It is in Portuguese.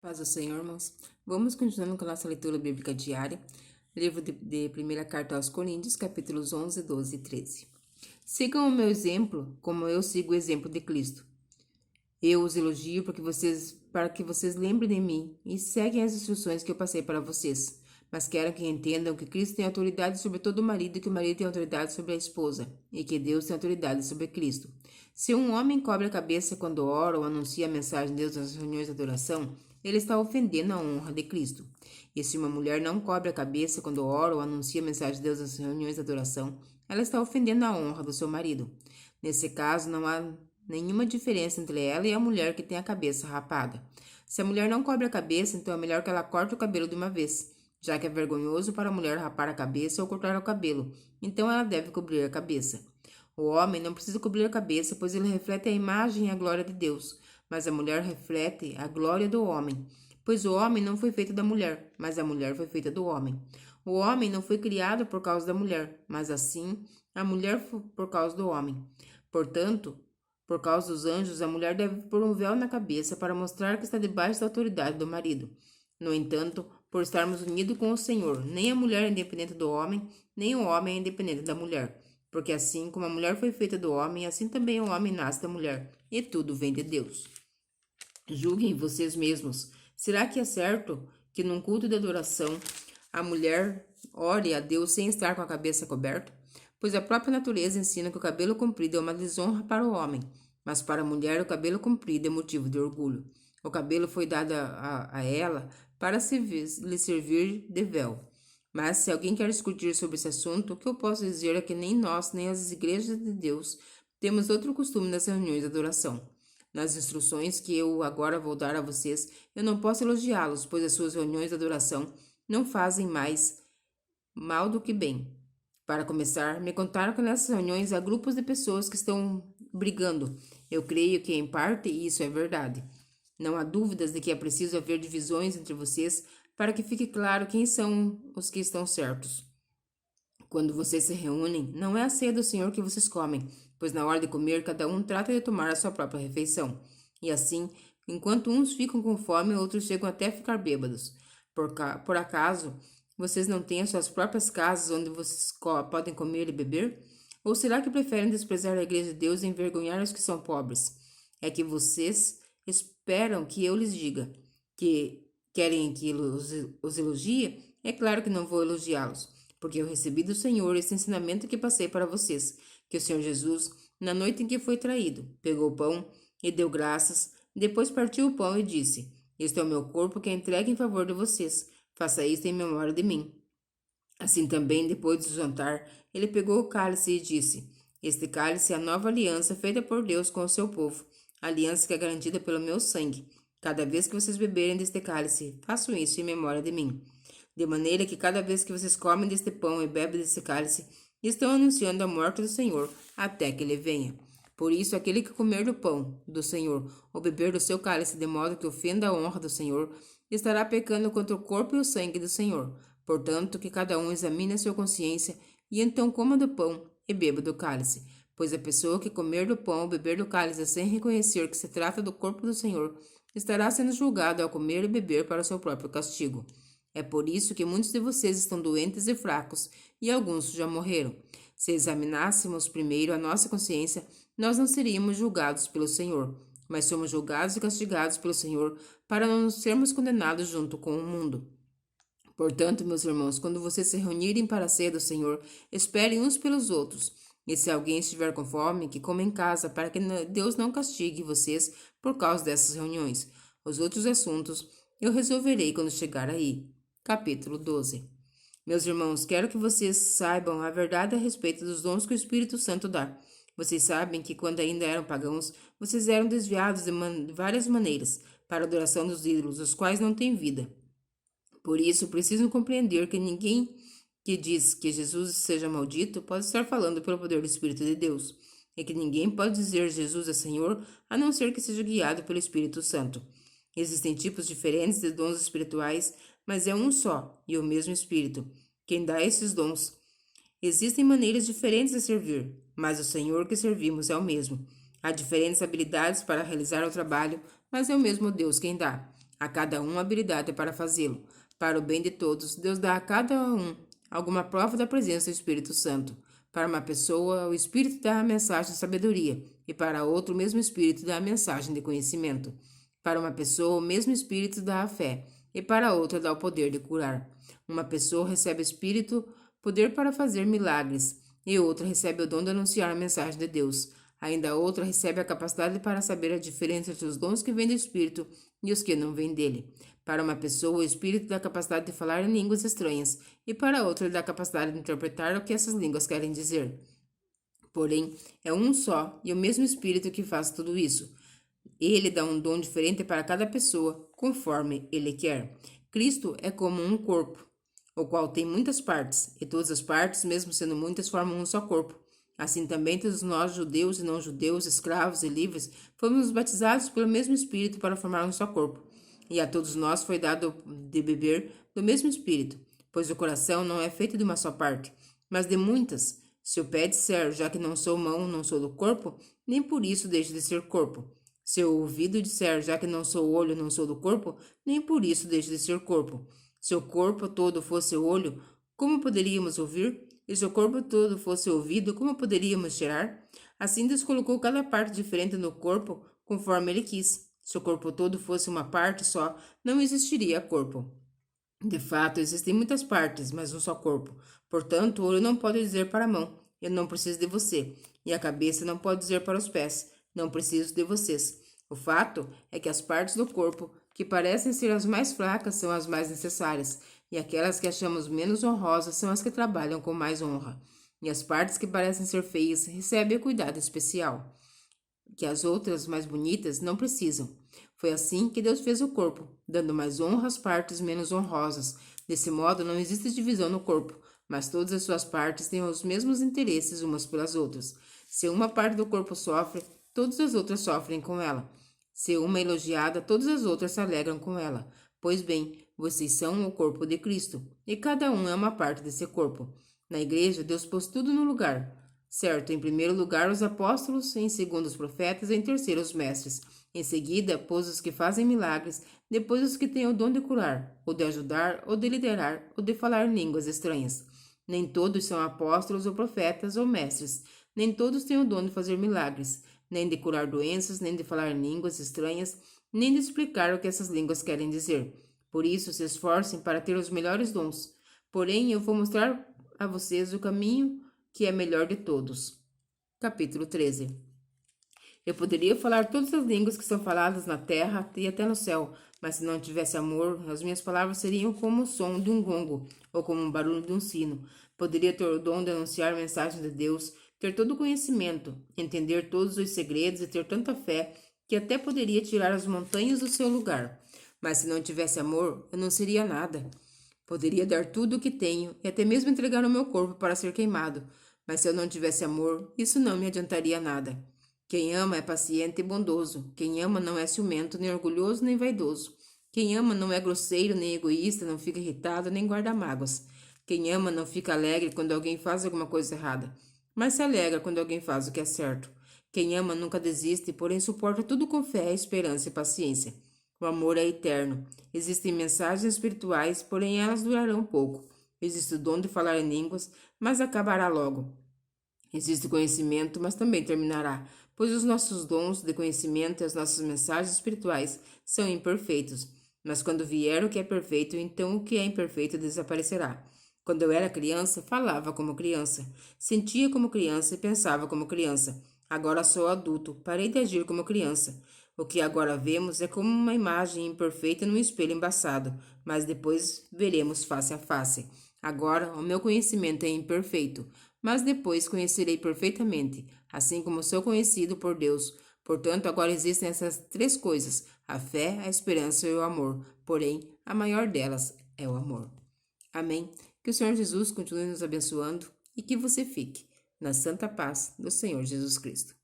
Paz do Senhor, irmãos. Vamos continuando com a nossa leitura bíblica diária. Livro de primeira carta aos Coríntios, capítulos 11, 12 e 13. Sigam o meu exemplo, como eu sigo o exemplo de Cristo. Eu os elogio para que vocês lembrem de mim e seguem as instruções que eu passei para vocês. Mas quero que entendam que Cristo tem autoridade sobre todo marido e que o marido tem autoridade sobre a esposa, e que Deus tem autoridade sobre Cristo. Se um homem cobre a cabeça quando ora ou anuncia a mensagem de Deus nas reuniões de adoração, ele está ofendendo a honra de Cristo. E se uma mulher não cobre a cabeça quando ora ou anuncia a mensagem de Deus nas reuniões de adoração, ela está ofendendo a honra do seu marido. Nesse caso, não há nenhuma diferença entre ela e a mulher que tem a cabeça rapada. Se a mulher não cobre a cabeça, então é melhor que ela corte o cabelo de uma vez, já que é vergonhoso para a mulher rapar a cabeça ou cortar o cabelo, então ela deve cobrir a cabeça. O homem não precisa cobrir a cabeça, pois ele reflete a imagem e a glória de Deus, mas a mulher reflete a glória do homem, pois o homem não foi feito da mulher, mas a mulher foi feita do homem. O homem não foi criado por causa da mulher, mas assim a mulher por causa do homem. Portanto, por causa dos anjos, a mulher deve pôr um véu na cabeça para mostrar que está debaixo da autoridade do marido. No entanto, por estarmos unidos com o Senhor, nem a mulher é independente do homem, nem o homem é independente da mulher. Porque assim como a mulher foi feita do homem, assim também o homem nasce da mulher, e tudo vem de Deus. Julguem vocês mesmos. Será que é certo que num culto de adoração a mulher ore a Deus sem estar com a cabeça coberta? Pois a própria natureza ensina que o cabelo comprido é uma desonra para o homem, mas para a mulher o cabelo comprido é motivo de orgulho. O cabelo foi dado a ela para lhe servir de véu. Mas se alguém quer discutir sobre esse assunto, o que eu posso dizer é que nem nós, nem as igrejas de Deus temos outro costume nas reuniões de adoração. Nas instruções que eu agora vou dar a vocês, eu não posso elogiá-los, pois as suas reuniões de adoração não fazem mais mal do que bem. Para começar, me contaram que nessas reuniões há grupos de pessoas que estão brigando. Eu creio que, em parte, isso é verdade. Não há dúvidas de que é preciso haver divisões entre vocês para que fique claro quem são os que estão certos. Quando vocês se reúnem, não é a ceia do Senhor que vocês comem, pois na hora de comer, cada um trata de tomar a sua própria refeição. E assim, enquanto uns ficam com fome, outros chegam até a ficar bêbados. Por acaso, vocês não têm as suas próprias casas onde vocês podem comer e beber? Ou será que preferem desprezar a igreja de Deus e envergonhar os que são pobres? É que vocês esperam que eu lhes diga que querem que os elogie? É claro que não vou elogiá-los, porque eu recebi do Senhor esse ensinamento que passei para vocês, que o Senhor Jesus, na noite em que foi traído, pegou o pão e deu graças, depois partiu o pão e disse: Este é o meu corpo que é entregue em favor de vocês. Faça isto em memória de mim. Assim também, depois do jantar, ele pegou o cálice e disse: Este cálice é a nova aliança feita por Deus com o seu povo, aliança que é garantida pelo meu sangue. Cada vez que vocês beberem deste cálice, façam isso em memória de mim. De maneira que cada vez que vocês comem deste pão e bebem deste cálice, estão anunciando a morte do Senhor até que ele venha. Por isso, aquele que comer do pão do Senhor ou beber do seu cálice de modo que ofenda a honra do Senhor, estará pecando contra o corpo e o sangue do Senhor. Portanto, que cada um examine a sua consciência e então coma do pão e beba do cálice. Pois a pessoa que comer do pão ou beber do cálice sem reconhecer que se trata do corpo do Senhor, estará sendo julgado ao comer e beber para o seu próprio castigo. É por isso que muitos de vocês estão doentes e fracos, e alguns já morreram. Se examinássemos primeiro a nossa consciência, nós não seríamos julgados pelo Senhor, mas somos julgados e castigados pelo Senhor para não sermos condenados junto com o mundo. Portanto, meus irmãos, quando vocês se reunirem para a ceia do Senhor, esperem uns pelos outros. E se alguém estiver com fome, que coma em casa, para que Deus não castigue vocês por causa dessas reuniões. Os outros assuntos eu resolverei quando chegar aí. Capítulo 12. Meus irmãos, quero que vocês saibam a verdade a respeito dos dons que o Espírito Santo dá. Vocês sabem que quando ainda eram pagãos, vocês eram desviados de várias maneiras para a adoração dos ídolos, os quais não têm vida. Por isso, precisam compreender que ninguém que diz que Jesus seja maldito pode estar falando pelo poder do Espírito de Deus, e que ninguém pode dizer Jesus é Senhor a não ser que seja guiado pelo Espírito Santo. Existem tipos diferentes de dons espirituais, mas é um só e o mesmo Espírito quem dá esses dons. Existem maneiras diferentes de servir, mas o Senhor que servimos é o mesmo. Há diferentes habilidades para realizar o trabalho, mas é o mesmo Deus quem dá. A cada um habilidade para fazê-lo. Para o bem de todos, Deus dá a cada um alguma prova da presença do Espírito Santo. Para uma pessoa, o Espírito dá a mensagem de sabedoria, e para outra, o mesmo Espírito dá a mensagem de conhecimento. Para uma pessoa, o mesmo Espírito dá a fé, e para outra dá o poder de curar. Uma pessoa recebe o Espírito, poder para fazer milagres, e outra recebe o dom de anunciar a mensagem de Deus. Ainda outra recebe a capacidade para saber a diferença entre os dons que vêm do Espírito e os que não vêm dele. Para uma pessoa, o Espírito dá a capacidade de falar em línguas estranhas, e para outra, ele dá a capacidade de interpretar o que essas línguas querem dizer. Porém, é um só e o mesmo Espírito que faz tudo isso. Ele dá um dom diferente para cada pessoa, conforme ele quer. Cristo é como um corpo, o qual tem muitas partes, e todas as partes, mesmo sendo muitas, formam um só corpo. Assim também todos nós, judeus e não judeus, escravos e livres, fomos batizados pelo mesmo Espírito para formar um só corpo. E a todos nós foi dado de beber do mesmo Espírito, pois o coração não é feito de uma só parte, mas de muitas. Se o pé disser, já que não sou mão, não sou do corpo, nem por isso deixo de ser corpo. Se o ouvido disser, já que não sou olho, não sou do corpo, nem por isso deixo de ser corpo. Se o corpo todo fosse olho, como poderíamos ouvir? E se o corpo todo fosse ouvido, como poderíamos cheirar? Assim Deus colocou cada parte diferente no corpo, conforme ele quis. Se o corpo todo fosse uma parte só, não existiria corpo. De fato, existem muitas partes, mas um só corpo. Portanto, o olho não pode dizer para a mão, eu não preciso de você. E a cabeça não pode dizer para os pés, não preciso de vocês. O fato é que as partes do corpo que parecem ser as mais fracas são as mais necessárias, e aquelas que achamos menos honrosas são as que trabalham com mais honra. E as partes que parecem ser feias recebem cuidado especial, que as outras mais bonitas não precisam. Foi assim que Deus fez o corpo, dando mais honra às partes menos honrosas. Desse modo, não existe divisão no corpo, mas todas as suas partes têm os mesmos interesses umas pelas outras. Se uma parte do corpo sofre, todas as outras sofrem com ela. Se uma é elogiada, todas as outras se alegram com ela. Pois bem, vocês são o corpo de Cristo, e cada um é uma parte desse corpo. Na igreja, Deus pôs tudo no lugar. Certo, em primeiro lugar os apóstolos, em segundo os profetas, em terceiro os mestres. Em seguida, pôs os que fazem milagres, depois os que têm o dom de curar, ou de ajudar, ou de liderar, ou de falar línguas estranhas. Nem todos são apóstolos ou profetas ou mestres, nem todos têm o dom de fazer milagres, nem de curar doenças, nem de falar línguas estranhas, nem de explicar o que essas línguas querem dizer. Por isso, se esforcem para ter os melhores dons. Porém, eu vou mostrar a vocês o caminho que é melhor de todos. Capítulo 13. Eu poderia falar todas as línguas que são faladas na terra e até no céu, mas se não tivesse amor, as minhas palavras seriam como o som de um gongo ou como o barulho de um sino. Poderia ter o dom de anunciar a mensagem de Deus, ter todo o conhecimento, entender todos os segredos e ter tanta fé que até poderia tirar as montanhas do seu lugar. Mas se não tivesse amor, eu não seria nada. Poderia dar tudo o que tenho e até mesmo entregar o meu corpo para ser queimado, mas se eu não tivesse amor, isso não me adiantaria nada. Quem ama é paciente e bondoso. Quem ama não é ciumento, nem orgulhoso, nem vaidoso. Quem ama não é grosseiro, nem egoísta, não fica irritado, nem guarda mágoas. Quem ama não fica alegre quando alguém faz alguma coisa errada, mas se alegra quando alguém faz o que é certo. Quem ama nunca desiste, porém suporta tudo com fé, esperança e paciência. O amor é eterno. Existem mensagens espirituais, porém elas durarão pouco. Existe o dom de falar em línguas, mas acabará logo. Existe conhecimento, mas também terminará, pois os nossos dons de conhecimento e as nossas mensagens espirituais são imperfeitos. Mas quando vier o que é perfeito, então o que é imperfeito desaparecerá. Quando eu era criança, falava como criança, sentia como criança e pensava como criança. Agora sou adulto, parei de agir como criança. O que agora vemos é como uma imagem imperfeita num espelho embaçado, mas depois veremos face a face. Agora o meu conhecimento é imperfeito, mas depois conhecerei perfeitamente, assim como sou conhecido por Deus. Portanto, agora existem essas três coisas: a fé, a esperança e o amor. Porém, a maior delas é o amor. Amém. Que o Senhor Jesus continue nos abençoando e que você fique na santa paz do Senhor Jesus Cristo.